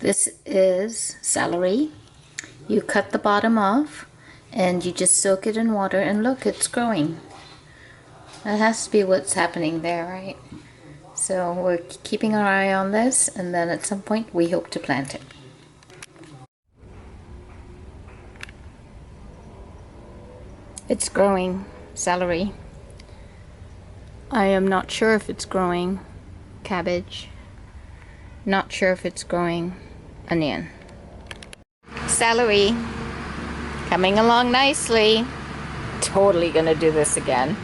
This is celery. You cut the bottom off and you just soak it in water and look, it's growing. That has to be what's happening there, right? So we're keeping our eye on this, and then at some point we hope to plant it. It's growing celery. I am not sure if it's growing cabbage. Not sure if it's growing onion. Celery coming along nicely. Totally gonna do this again.